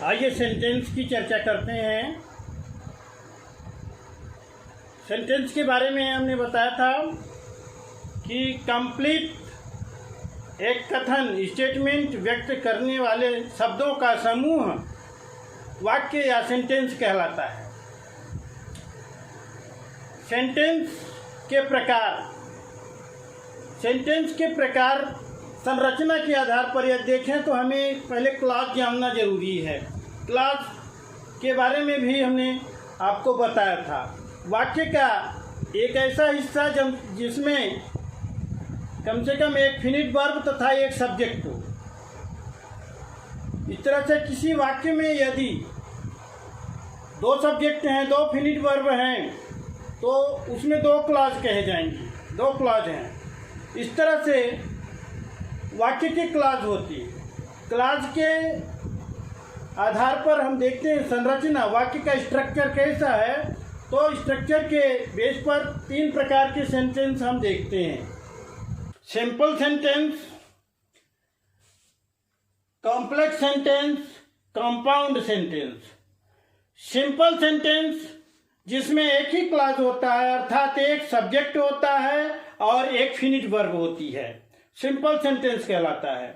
आइए सेंटेंस की चर्चा करते हैं। सेंटेंस के बारे में हमने बताया था कि कंप्लीट एक कथन स्टेटमेंट व्यक्त करने वाले शब्दों का समूह वाक्य या सेंटेंस कहलाता है। सेंटेंस के प्रकार संरचना के आधार पर यदि देखें तो हमें पहले क्लॉज जानना जरूरी है। क्लॉज के बारे में भी हमने आपको बताया था। वाक्य का एक ऐसा हिस्सा जिसमें कम से कम एक फिनिट वर्ब तथा एक सब्जेक्ट हो। इस तरह से किसी वाक्य में यदि दो सब्जेक्ट हैं, दो फिनिट वर्ब हैं, तो उसमें दो क्लॉज कहे जाएंगे, दो क्लॉज हैं। इस तरह से वाक्य की क्लॉज होती है। क्लॉज के आधार पर हम देखते हैं संरचना, वाक्य का स्ट्रक्चर कैसा है। तो स्ट्रक्चर के बेस पर तीन प्रकार के सेंटेंस हम देखते हैं: simple sentence, complex sentence, compound sentence. Simple sentence जिसमें एक ही क्लॉज होता है, अर्थात एक सब्जेक्ट होता है और एक फिनिट वर्ब होती है, सिंपल सेंटेंस कहलाता है।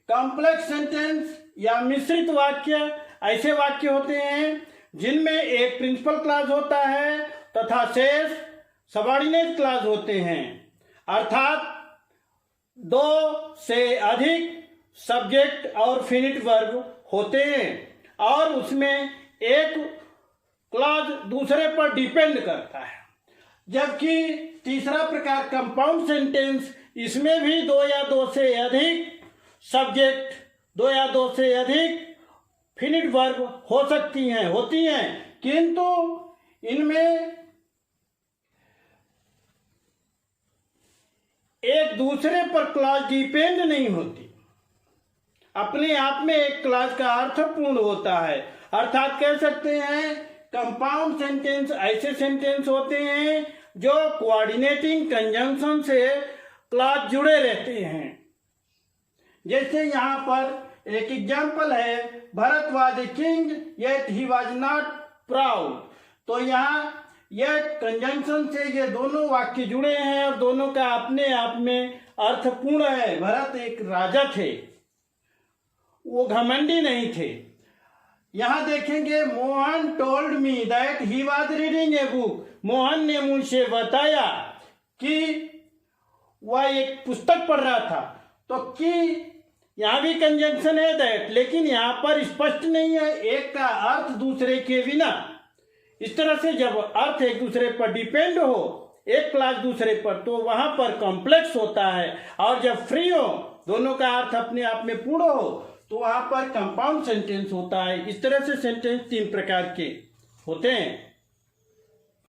कॉम्प्लेक्स सेंटेंस या मिश्रित वाक्य ऐसे वाक्य होते हैं जिनमें एक प्रिंसिपल क्लॉज होता है तथा शेष सबऑर्डिनेट क्लॉज होते हैं, अर्थात दो से अधिक सब्जेक्ट और फिनिट वर्ब होते हैं और उसमें एक क्लॉज दूसरे पर डिपेंड करता है। जबकि तीसरा प्रकार कंपाउंड सेंटेंस, इसमें भी दो या दो से अधिक सब्जेक्ट, दो या दो से अधिक फिनिट वर्ब हो सकती हैं, होती हैं, किंतु इनमें एक दूसरे पर क्लॉज डिपेंड नहीं होती। अपने आप में एक क्लॉज का अर्थ पूर्ण होता है। अर्थात कह सकते हैं कंपाउंड सेंटेंस ऐसे सेंटेंस होते हैं जो कोऑर्डिनेटिंग कंजंक्शन से क्लॉज जुड़े रहते हैं। जैसे यहाँ पर एक एग्जाम्पल है, Bharat was a king yet he was not proud. तो यहाँ यह कंजंक्शन से ये दोनों वाक्य जुड़े हैं और दोनों का अपने आप में अर्थपूर्ण है। भरत एक राजा थे, वो घमंडी नहीं थे। यहाँ देखेंगे, Mohan told me that he was reading a book. Mohan ने मुझसे बताया कि वह एक पुस्तक पढ़ रहा था। तो कि यहाँ भी कंजंक्शन है दैट, लेकिन यहाँ पर स्पष्ट नहीं है एक का अर्थ दूसरे के बिना। इस तरह से जब अर्थ एक दूसरे पर डिपेंड हो, एक क्लॉज दूसरे पर, तो वहां पर कॉम्प्लेक्स होता है, और जब फ्री हो, दोनों का अर्थ अपने आप में पूर्ण हो, तो वहां पर कंपाउंड सेंटेंस होता है। इस तरह से सेंटेंस तीन प्रकार के होते हैं।